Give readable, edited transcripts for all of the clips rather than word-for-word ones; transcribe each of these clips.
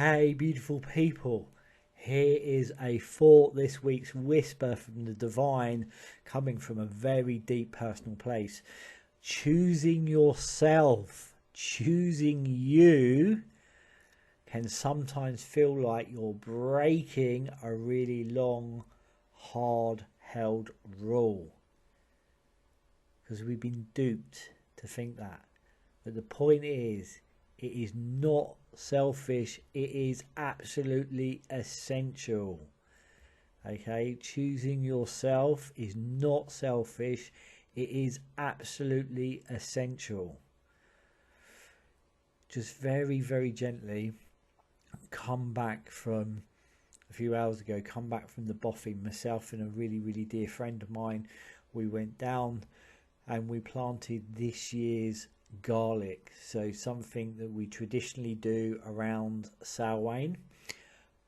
Hey, beautiful people. Here is a thought this week's whisper from the divine, coming from a very deep personal place. Choosing yourself, choosing you, can sometimes feel like you're breaking a really long, hard held rule. Because we've been duped to think that. But the point is, it is not selfish, it is absolutely essential. Okay, choosing yourself is not selfish, it is absolutely essential. Just very, very gently come back from a few hours ago, come back from the boffin. Myself and a really, really dear friend of mine, we went down and we planted this year's garlic. So something that we traditionally do around Samhain,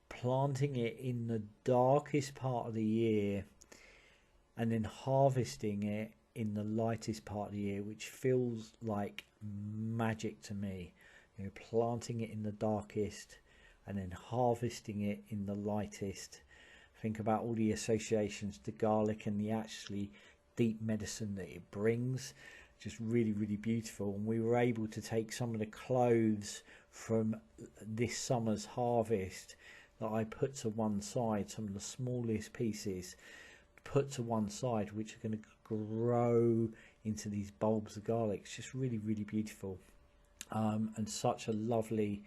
planting it in the darkest part of the year and then harvesting it in the lightest part of the year, which feels like magic to me. You know, planting it in the darkest and then harvesting it in the lightest. Think about all the associations to garlic and the actually deep medicine that it brings. Just really, really beautiful. And we were able to take some of the cloves from this summer's harvest that I put to one side, some of the smallest pieces put to one side, which are going to grow into these bulbs of garlic. It's just really, really beautiful, and such a lovely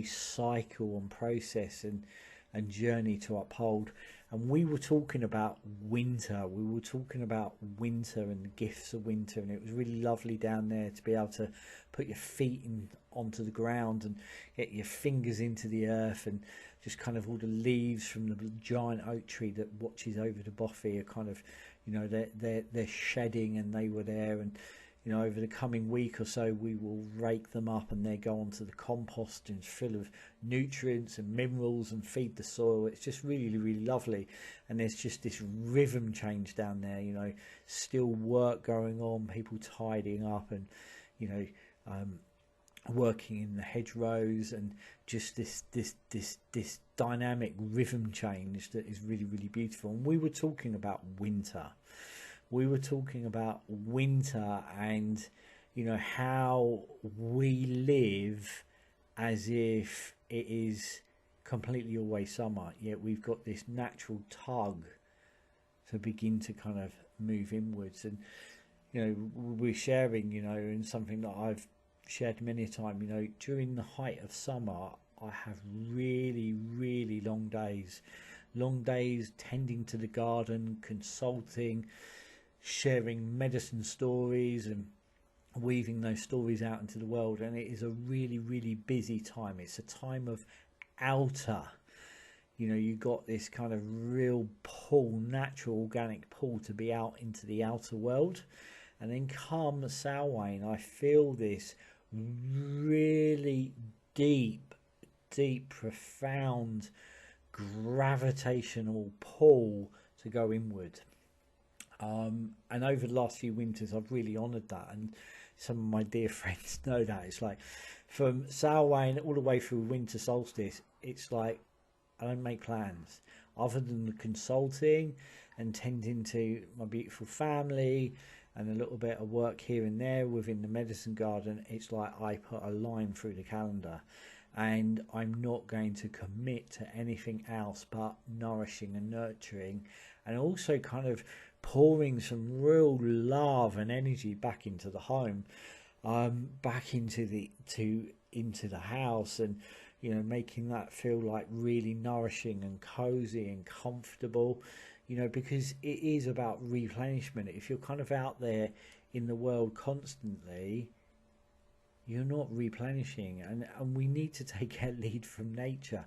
cycle and process and journey to uphold. And we were talking about winter. We were talking about winter and the gifts of winter, and it was really lovely down there to be able to put your feet onto the ground and get your fingers into the earth, and just kind of all the leaves from the giant oak tree that watches over the Boffey are kind of, you know, they're shedding, and they were there. And you know, over the coming week or so, we will rake them up and they go onto the compost and it's full of nutrients and minerals and feed the soil. It's just really, really lovely. And there's just this rhythm change down there, you know, still work going on, people tidying up and, you know, working in the hedgerows, and just this dynamic rhythm change that is really, really beautiful. And we were talking about winter. And you know, how we live as if it is completely always summer, yet we've got this natural tug to begin to kind of move inwards. And you know, we're sharing, you know, in something that I've shared many a time, you know, during the height of summer I have really, really long days tending to the garden, consulting, sharing medicine stories and weaving those stories out into the world. And it is a really, really busy time. It's a time of outer, you know, you got this kind of real pull, natural organic pull to be out into the outer world. And then come Samhain, I feel this really deep, profound gravitational pull to go inward. And over the last few winters, I've really honoured that, and some of my dear friends know that. It's like from Samhain all the way through winter solstice, it's like I don't make plans other than the consulting and tending to my beautiful family and a little bit of work here and there within the medicine garden. It's like I put a line through the calendar, and I'm not going to commit to anything else but nourishing and nurturing, and also kind of pouring some real love and energy back into the home, back into the house, and you know, making that feel like really nourishing and cozy and comfortable, you know, because it is about replenishment. If you're kind of out there in the world constantly, you're not replenishing, and we need to take a lead from nature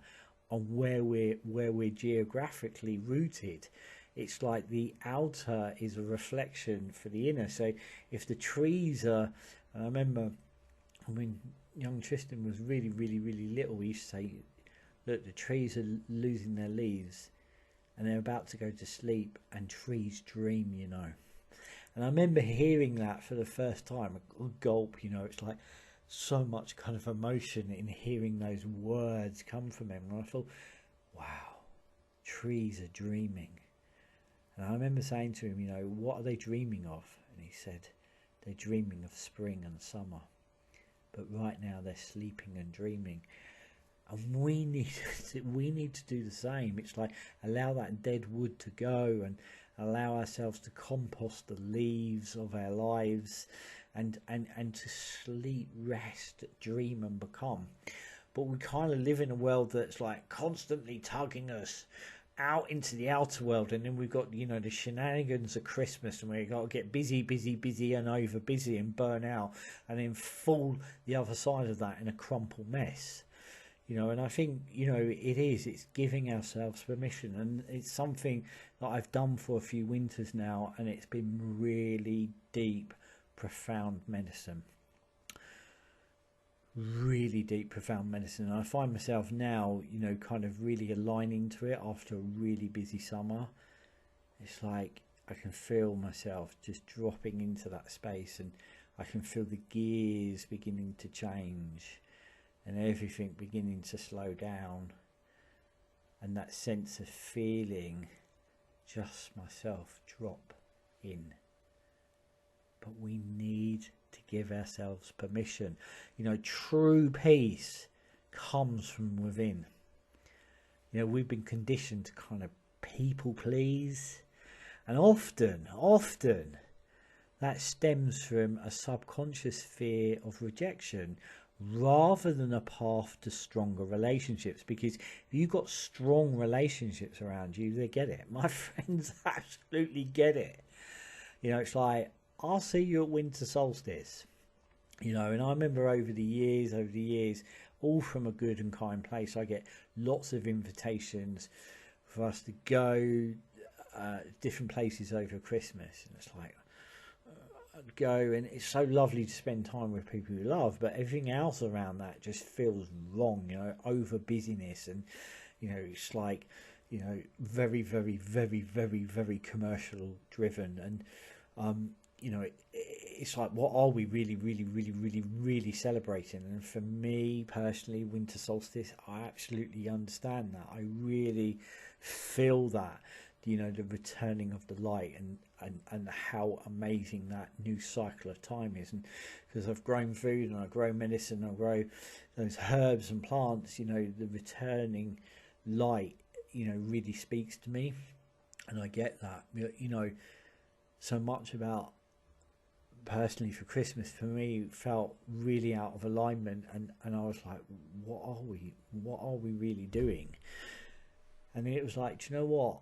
on where we're geographically rooted. It's like the outer is a reflection for the inner. So if the trees are, and I remember when young Tristan was really, really, really little, we used to say, look, the trees are losing their leaves and they're about to go to sleep, and trees dream, you know. And I remember hearing that for the first time, a gulp, you know. It's like so much kind of emotion in hearing those words come from him. And I thought, wow, trees are dreaming. And I remember saying to him, you know, what are they dreaming of? And he said, they're dreaming of spring and summer. But right now they're sleeping and dreaming. And we need to do the same. It's like allow that dead wood to go and allow ourselves to compost the leaves of our lives and to sleep, rest, dream and become. But we kind of live in a world that's like constantly tugging us out into the outer world, and then we've got, you know, the shenanigans of Christmas, and we've got to get busy and over busy and burn out, and then fall the other side of that in a crumpled mess. You know, and I think, you know, it's giving ourselves permission, and it's something that I've done for a few winters now, and it's been really deep, profound medicine. Really deep, profound medicine. And I find myself now, you know, kind of really aligning to it after a really busy summer. It's like I can feel myself just dropping into that space, and I can feel the gears beginning to change and everything beginning to slow down, and that sense of feeling just myself drop in. But we need to give ourselves permission. You know, true peace comes from within. You know, we've been conditioned to kind of people please, and often that stems from a subconscious fear of rejection rather than a path to stronger relationships. Because if you've got strong relationships around you, they get it. My friends absolutely get it. You know, it's like, I'll see you at winter solstice, you know, and I remember over the years, all from a good and kind place, I get lots of invitations for us to go different places over Christmas, and it's like, I'd go, and it's so lovely to spend time with people you love, but everything else around that just feels wrong, you know, over busyness, and, you know, it's like, you know, very, very, very, very, very commercial driven, and, you know, it's like, what are we really celebrating? And for me personally, winter solstice, I absolutely understand that. I really feel that, you know, the returning of the light, and how amazing that new cycle of time is. And because I've grown food and I grow medicine, I grow those herbs and plants, you know, the returning light, you know, really speaks to me, and I get that. You know, so much about personally for Christmas for me felt really out of alignment, and I was like, what are we really doing? And then it was like, do you know what,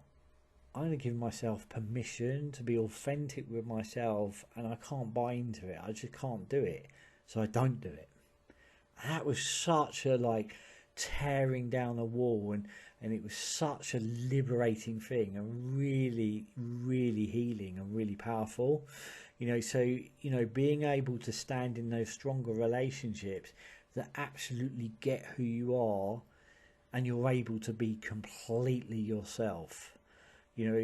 I'm going to give myself permission to be authentic with myself, and I can't buy into it. I just can't do it, so I don't do it. And that was such a like tearing down a wall, and it was such a liberating thing, and really healing and really powerful. You know, so, you know, being able to stand in those stronger relationships that absolutely get who you are, and you're able to be completely yourself, you know,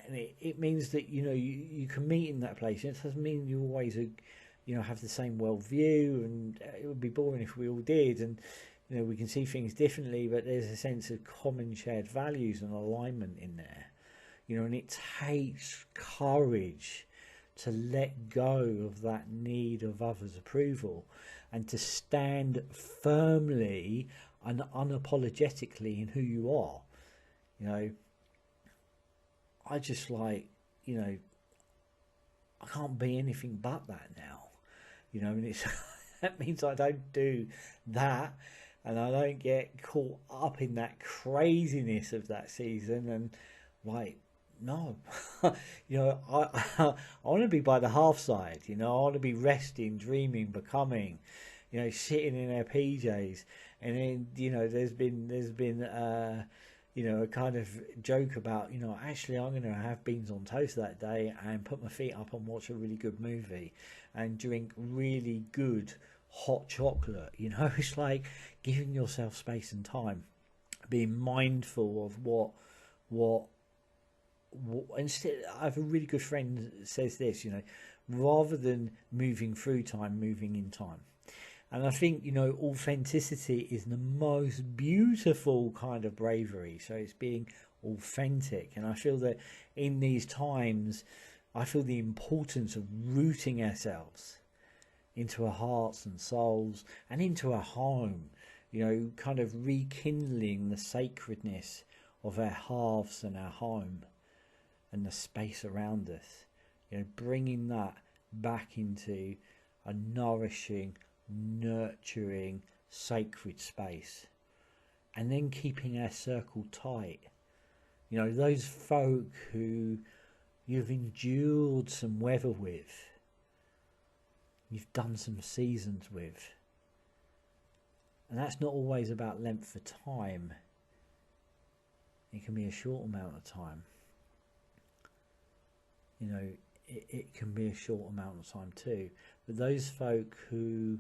and it means that, you know, you can meet in that place. It doesn't mean you always, you know, have the same worldview, and it would be boring if we all did, and, you know, we can see things differently, but there's a sense of common shared values and alignment in there, you know, and it takes courage to let go of that need of others' approval, and to stand firmly and unapologetically in who you are. You know, I just like, you know, I can't be anything but that now, you know, and it's that means I don't do that, and I don't get caught up in that craziness of that season, and like, no, you know, I want to be by the half side, you know, I want to be resting, dreaming, becoming, you know, sitting in our PJs. And then, you know, there's been you know, a kind of joke about, you know, actually I'm going to have beans on toast that day and put my feet up and watch a really good movie and drink really good hot chocolate. You know, it's like giving yourself space and time, being mindful of what instead. I have a really good friend that says this, you know, rather than moving through time, moving in time. And I think, you know, authenticity is the most beautiful kind of bravery. So it's being authentic. And I feel that in these times, I feel the importance of rooting ourselves into our hearts and souls and into our home, you know, kind of rekindling the sacredness of our hearths and our home and the space around us, you know, bringing that back into a nourishing, nurturing, sacred space, and then keeping our circle tight. You know, those folk who you've endured some weather with, you've done some seasons with, and that's not always about length of time. It can be a short amount of time. You know, it can be a short amount of time too. But those folk who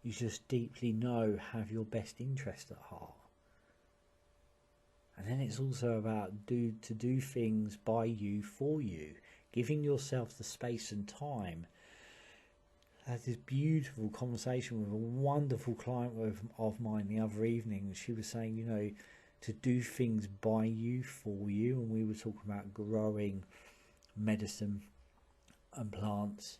you just deeply know have your best interest at heart. And then it's also about to do things by you, for you, giving yourself the space and time. I had this beautiful conversation with a wonderful client of mine the other evening. She was saying, you know, to do things by you, for you. And we were talking about growing medicine and plants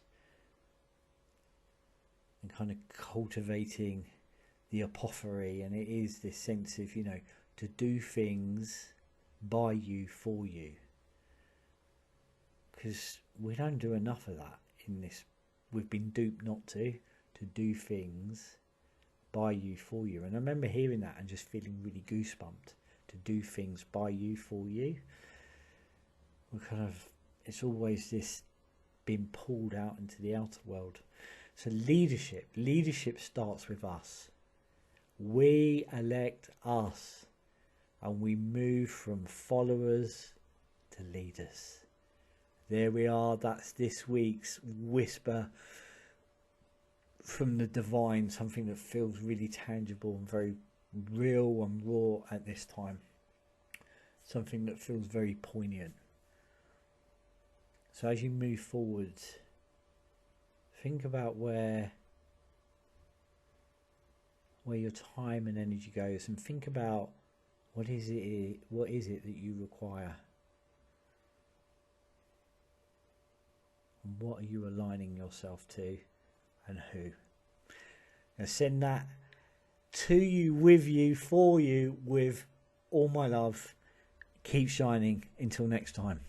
and kind of cultivating the apothecary. And it is this sense of, you know, to do things by you, for you. Because we don't do enough of that in this. We've been duped not to do things by you, for you. And I remember hearing that and just feeling really goosebumped. To do things by you, for you. We're kind of, it's always this being pulled out into the outer world. So leadership starts with us. We elect us, and we move from followers to leaders. There we are. That's this week's whisper from the divine, something that feels really tangible and very real and raw at this time. Something that feels very poignant. So as you move forward, think about where your time and energy goes, and think about what is it that you require, and what are you aligning yourself to, and who. Now send that to you, with you, for you, with all my love. Keep shining. Until next time.